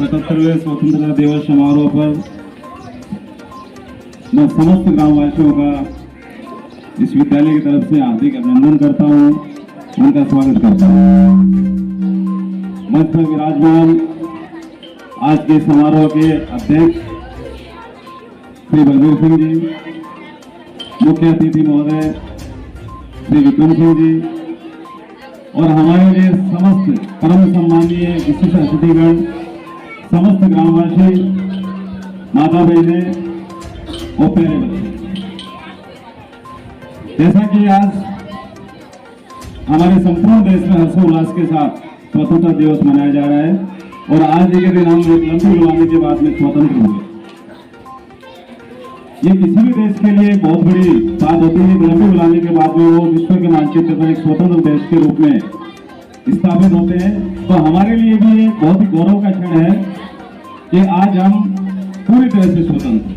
77वें स्वतंत्रता दिवस समारोह पर मैं समस्त ग्रामवासियों का इस विद्यालय की तरफ से हार्दिक अभिनंदन करता हूं, उनका स्वागत करता हूं। मंच पर विराजमान आज के समारोह के अध्यक्ष श्री बलबीर सिंह जी, मुख्य अतिथि महोदय श्री विक्रम सिंह जी और हमारे लिए समस्त परम सम्मानीय विशिष्ट अतिथिगण, समस्त ग्रामवासी, माता बहनें और प्यारे बच्चे, जैसा कि आज हमारे संपूर्ण देश में हर्षोल्लास के साथ स्वतंत्रता दिवस मनाया जा रहा है और आज के दिन हम एक लंबी गुलामी के बाद में स्वतंत्र हुए। ये किसी भी देश के लिए बहुत बड़ी बात होती है। लंबी गुलामी के बाद में वो विश्व के मानचित्र पर एक स्वतंत्र देश के रूप में स्थापित होते हैं। तो हमारे लिए भी एक बहुत ही गौरव का क्षण है कि आज हम पूरी तरह से स्वतंत्र।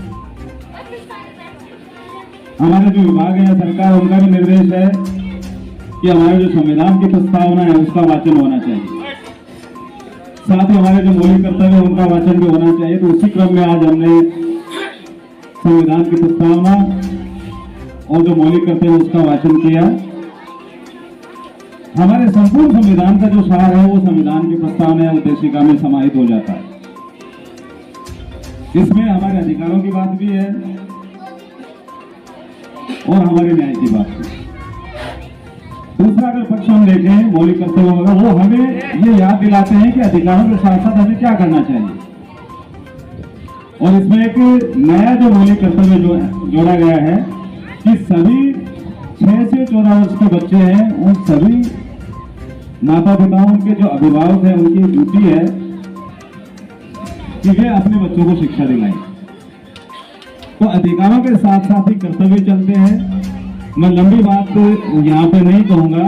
हमारे जो विभाग है, सरकार, उनका भी निर्देश है कि हमारे जो संविधान की प्रस्तावना है उसका वाचन होना चाहिए, साथ ही हमारे जो मौलिक कर्तव्य है उनका वाचन भी होना चाहिए। तो उसी क्रम में आज हमने संविधान की प्रस्तावना और जो मौलिक कर्तव्य उसका वाचन किया। हमारे संपूर्ण संविधान का जो सार है वो संविधान की प्रस्तावना उद्देशिका में समाहित हो जाता है। इसमें हमारे अधिकारों की बात भी है और हमारे न्याय की बात भी। दूसरा अगर पक्ष हम देखें मौलिक कर्तव्यों का, वो हमें ये याद दिलाते हैं कि अधिकारों के साथ साथ हमें क्या करना चाहिए। और इसमें एक नया जो मौलिक कर्तव्य जो जोड़ा गया है कि सभी 6 से 14 वर्ष के बच्चे हैं, उन सभी माता पिताओं, उनके जो अभिभावक हैं, उनकी ड्यूटी है कि वे अपने बच्चों को शिक्षा दिलाएं। तो अधिकारों के साथ साथ ही कर्तव्य चलते हैं। मैं लंबी बात यहाँ पे नहीं कहूँगा।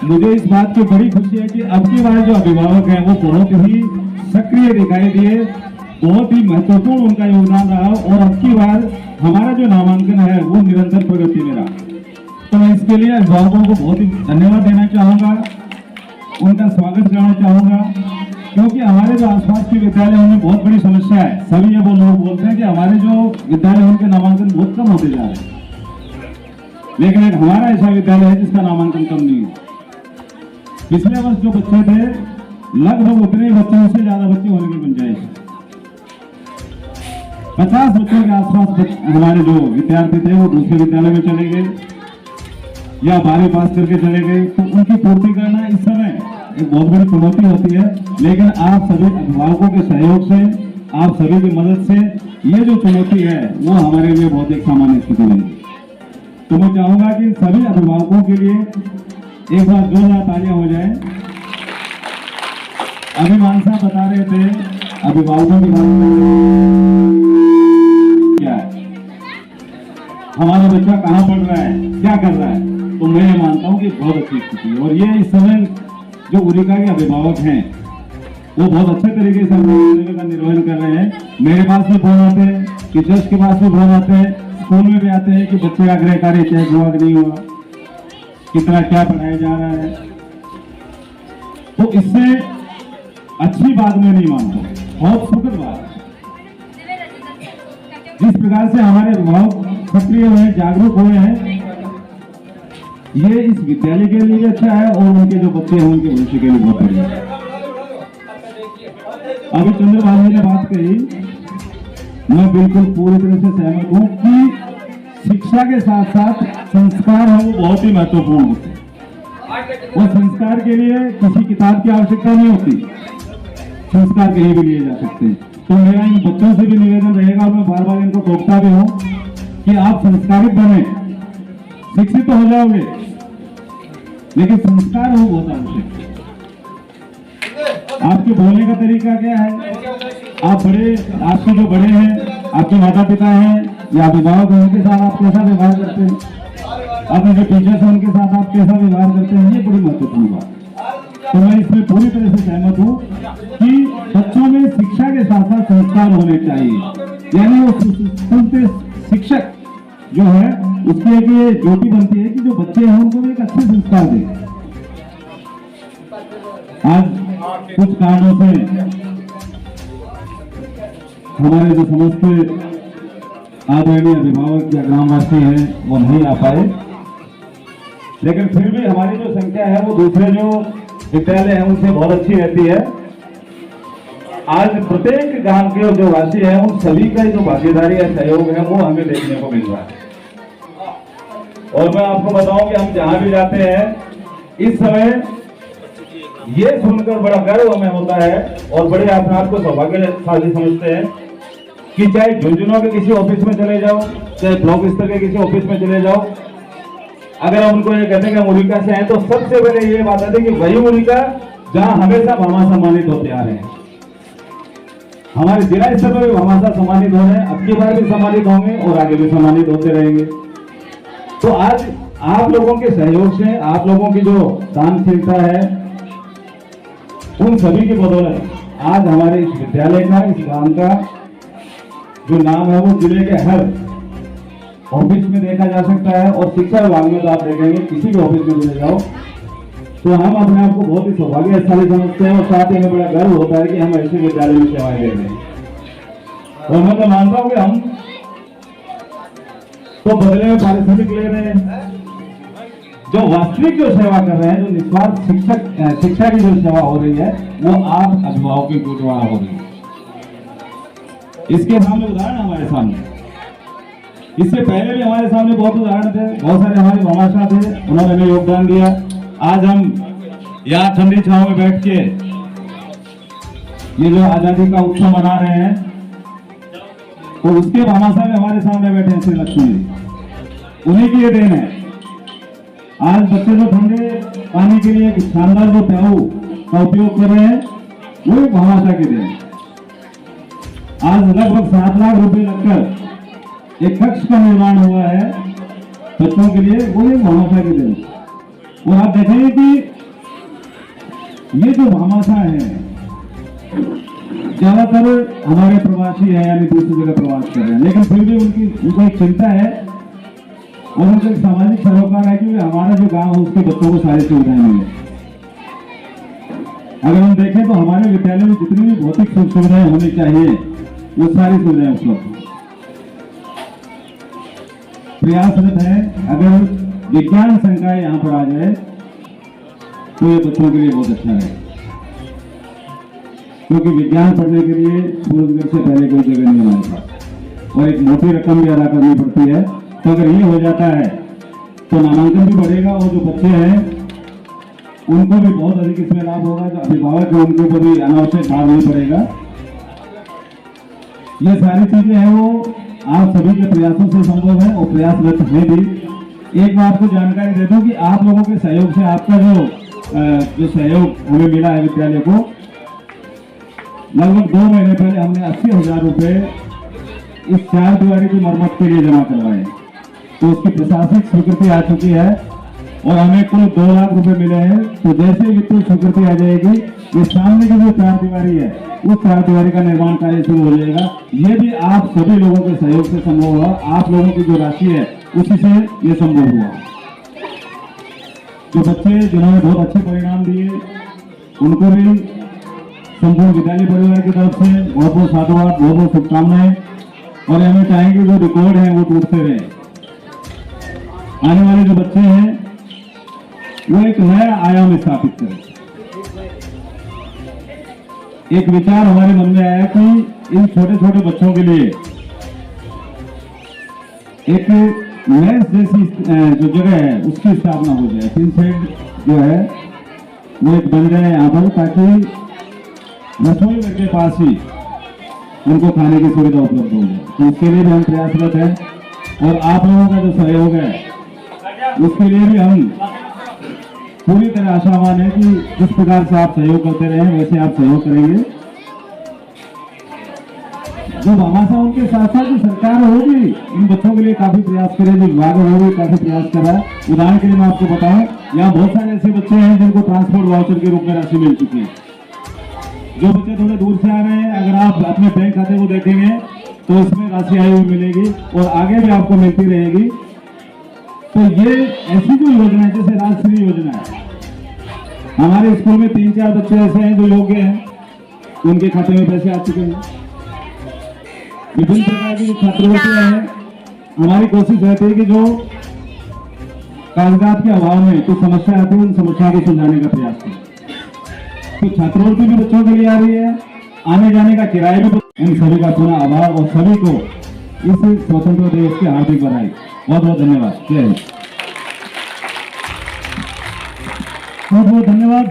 मुझे इस बात की बड़ी खुशी है कि अब की बार जो अभिभावक हैं वो बहुत ही सक्रिय दिखाई दिए, बहुत ही महत्वपूर्ण उनका योगदान रहा और अब की बार हमारा जो नामांकन है वो निरंतर प्रगति में रहा। तो मैं इसके लिए अभिभावकों को बहुत ही धन्यवाद देना चाहूँगा, उनका स्वागत करना चाहूँगा, क्योंकि हमारे जो आसपास के विद्यालय उनमें बहुत बड़ी समस्या है। सभी ये लोग बोलते हैं कि हमारे जो विद्यालय उनके नामांकन बहुत कम होते जा रहे हैं, लेकिन एक हमारा ऐसा विद्यालय है जिसका नामांकन कम नहीं है। पिछले वर्ष जो बच्चे थे लगभग उतने बच्चों से ज्यादा बच्चे होने की गुंजाइश है। 50 बच्चों के आसपास हमारे जो विद्यार्थी थे वो दूसरे विद्यालय में चले गए या 12वीं पास करके चले गए। तो उनकी पूर्ति करना इस समय एक बहुत बड़ी चुनौती होती है, लेकिन आप सभी अभिभावकों के सहयोग से, आप सभी की मदद से ये जो चुनौती है वो हमारे लिए बहुत एक सामान्य स्थिति बनेगी। तो मैं चाहूंगा कि सभी अभिभावकों के लिए एक बार जोरदार तालियां हो जाए। अभिमान साहब बता रहे थे अभिभावकों की बात क्या है, हमारा बच्चा कहाँ पढ़ रहा है, क्या कर रहा है। तो मैं ये मानता हूँ कि बहुत अच्छी स्थिति है और ये इस समय जो उरिका के अभिभावक हैं वो बहुत अच्छे तरीके से अपने कर्तव्य का निर्वहन कर रहे हैं। मेरे पास भी फोन आते हैं, टीचर्स के पास भी फोन आते हैं, स्कूल में भी आते हैं कि बच्चे का गृह कार्य चेक हुआ कि नहीं हुआ, कितना क्या पढ़ाया जा रहा है। तो इससे अच्छी बात मैं नहीं मानता, बहुत सुखद बात। जिस प्रकार से हमारे अभिभावक सक्रिय हुए, जागरूक हुए हैं, ये इस विद्यालय के लिए अच्छा है और उनके जो बच्चे हैं उनके भविष्य के लिए बहुत बढ़िया है। अभी चंद्रबाबू ने बात कही, मैं बिल्कुल पूरी तरह से सहमत हूं कि शिक्षा के साथ साथ संस्कार है वो बहुत ही महत्वपूर्ण होते हैं। और संस्कार के लिए किसी किताब की आवश्यकता नहीं होती, संस्कार कहीं भी लिए जा सकते हैं। तो मेरा इन बच्चों से भी निवेदन रहेगा और मैं बार बार इनको टोकता भी हूँ कि आप संस्कारित बने। शिक्षित तो हो जाओगे लेकिन संस्कार हो बहुत आवश्यक। आपके बोलने का तरीका क्या है, आप बड़े, आपके जो बड़े हैं, आपके माता पिता हैं या अभिभावक हैं, उनके साथ आप कैसा व्यवहार करते हैं, अपने जो टीचर्स हैं उनके साथ आप कैसा व्यवहार करते हैं, ये बड़ी महत्वपूर्ण बात। तो मैं इसमें पूरी तरह से सहमत हूँ कि बच्चों में शिक्षा के साथ साथ संस्कार होने चाहिए। यानी वो शिक्षक जो है उसकी एक ये ड्यूटी बनती है कि जो बच्चे हैं उनको एक अच्छे संस्कार दें। आज कुछ कारणों से हमारे जो समस्त आदरणीय अभिभावक या ग्रामवासी हैं वो नहीं आ पाए, लेकिन फिर भी हमारी जो संख्या है वो दूसरे जो विद्यालय हैं उनसे बहुत अच्छी रहती है। आज प्रत्येक गांव के जो वासी हैं उन सभी का जो भागीदारी या सहयोग है वो हमें देखने को मिल रहा है। और मैं आपको बताऊं कि हम जहां भी जाते हैं इस समय ये सुनकर बड़ा गर्व हमें होता है और बड़े अपने आप को सौभाग्यशाली समझते हैं कि चाहे झुंझुनों के किसी ऑफिस में चले जाओ, चाहे ब्लॉक स्तर के किसी ऑफिस में चले जाओ, अगर हम उनको ये कहते हैं कि मुनिका से हैं तो सबसे पहले ये बात आती है कि वही मुनिका जहां हमेशा भामा सम्मानित होते आ रहे हैं। हमारे जिला स्तर पर भी भामाशाह सम्मानित हो रहे हैं, अब की बार भी सम्मानित होंगे और आगे भी सम्मानित होते रहेंगे। तो आज आप लोगों के सहयोग से, आप लोगों की जो दानशीलता है, उन सभी की बदौलत आज हमारे इस विद्यालय का, इस गांव का जो नाम है वो जिले के हर ऑफिस में देखा जा सकता है। और शिक्षा विभाग में तो आप देखेंगे किसी भी ऑफिस में चले जाओ तो हम अपने आप को बहुत ही सौभाग्यशाली समझते हैं और साथ ही हमें बड़ा गर्व होता है कि हम ऐसे विद्यालय में सेवाएं दे रहे हैं। और मैं तो मानता हूं कि हम तो बदले में पारिश्रमिक ले रहे हैं, जो वास्तविक जो सेवा कर रहे हैं, जो निस्वार्थ शिक्षा की जो सेवा हो रही है वो आप अभिभावकों के द्वारा हो रही है। इसके सामने उदाहरण हमारे सामने, इससे पहले भी हमारे सामने बहुत उदाहरण थे, बहुत सारे हमारे भामाशाह थे, उन्होंने हमें योगदान दिया। आज हम यहाँ ठंडी छांव में बैठ के ये जो आजादी का उत्सव मना रहे हैं तो उसके भामाशाह भी हमारे सामने बैठे हैं, श्री लक्ष्मी जी, उन्हीं की ये देन है। आज बच्चे जो ठंडे पानी के लिए शानदार जो प्याऊ का उपयोग कर रहे हैं वो एक भामाशाह की देन। आज लगभग 7 लाख रुपए लगकर एक कक्ष का निर्माण हुआ है बच्चों के लिए, वो एक भामाशाह की देन। और आप देखेंगे कि ये जो भामाशाह है ज्यादातर हमारे प्रवासी हैं, यानी दूसरी जगह प्रवास कर रहे हैं, लेकिन फिर भी उनको एक चिंता है और उनका सामाजिक सरोकार है कि हमारा जो गांव है उसके बच्चों को सारी सुविधाएं मिले। अगर हम देखें तो हमारे विद्यालय में जितनी भी भौतिक सुख सुविधाएं होनी चाहिए वो सारी सुविधाएं उपलब्ध प्रयासरत है। अगर विज्ञान संकाय यहाँ पर आ जाए तो ये बच्चों के लिए बहुत अच्छा है, क्योंकि विज्ञान पढ़ने के लिए सूरजगढ़ से पहले कोई जगह नहीं हमारे पास और एक मोटी रकम भी अदा करनी पड़ती है। तो अगर ये हो जाता है तो नामांकन भी बढ़ेगा और जो बच्चे हैं उनको भी बहुत अधिक इसमें लाभ होगा। जो अभिभावक है उनको ऊपर भी अनावश्यक भार नहीं पड़ेगा। ये सारी चीजें हैं वो आप सभी के प्रयासों से संभव है और प्रयासरत है भी। एक बार आपको जानकारी दे दूं कि आप लोगों के सहयोग से आपका जो सहयोग हमें मिला है विद्यालय को, लगभग 2 महीने पहले हमने 80,000 रुपए इस 4 दीवारी की मरम्मत के लिए जमा करवाए, तो उसकी प्रशासनिक स्वीकृति आ चुकी है और हमें कुल 2 लाख रुपए मिले हैं। तो जैसे वित्तीय स्वीकृति आ जाएगी, ये सामने की जो 4 दीवारी है उस 4 दीवारी का निर्माण कार्य शुरू हो जाएगा। ये भी आप सभी लोगों के सहयोग से संभव हुआ, आप लोगों की जो राशि है उसी से ये संभव हुआ। जो बच्चे जिन्होंने बहुत अच्छे परिणाम दिए उनको भी संपूर्ण विद्यालय परिवार की तरफ से बहुत बहुत साधुवाद, बहुत बहुत शुभकामनाएं। और हमें चाहेंगे जो रिकॉर्ड है वो टूटते रहे। आने वाले जो बच्चे हैं वो एक नया आयाम स्थापित करें। एक विचार हमारे मन में आया कि इन छोटे छोटे बच्चों के लिए एक मेस जैसी जो जगह है उसकी स्थापना हो जाए। टीन शेड जो है वो एक बन जाए यहाँ पर, ताकि रसोई घर के पास ही उनको खाने की सुविधा उपलब्ध हो जाए। तो उसके लिए भी हम प्रयासरत हैं और आप लोगों का जो सहयोग है उसके लिए भी हम पूरी तरह आशावान है कि जिस प्रकार से आप सहयोग करते रहे वैसे आप सहयोग करेंगे। जो भामाशाह उनके साथ साथ जो सरकार होगी इन बच्चों के लिए काफी प्रयास करे, जो विभाग है वो काफी प्रयास कर रहा है। उदाहरण के लिए मैं आपको बताऊं, यहाँ बहुत सारे ऐसे बच्चे हैं जिनको ट्रांसपोर्ट वाउचर के रूप में राशि मिल चुकी है। जो बच्चे थोड़े दूर से आ रहे हैं, अगर आप अपने बैंक खाते को देखेंगे तो इसमें राशि आई हुई मिलेगी और आगे भी आपको मिलती रहेगी। तो ये ऐसी जो योजना है जैसे राष्ट्रीय योजना है, हमारे स्कूल में 3-4 बच्चे ऐसे हैं जो योग्य हैं, उनके खाते में पैसे आ चुके हैं। विभिन्न प्रकार की छात्रवृत्तियां हैं। हमारी कोशिश रहती है कि जो कागजात के अभाव में कुछ समस्या आती है उन समस्याओं को सुलझाने का प्रयास करें। तो छात्रवृत्ति भी बच्चों के लिए आ रही है, आने जाने का किराया भी। इन सभी का पुनः आभार और सभी को इस स्वतंत्रता दिवस की हार्दिक बधाई। बहुत बहुत धन्यवाद। जय हिंद। बहुत बहुत धन्यवाद।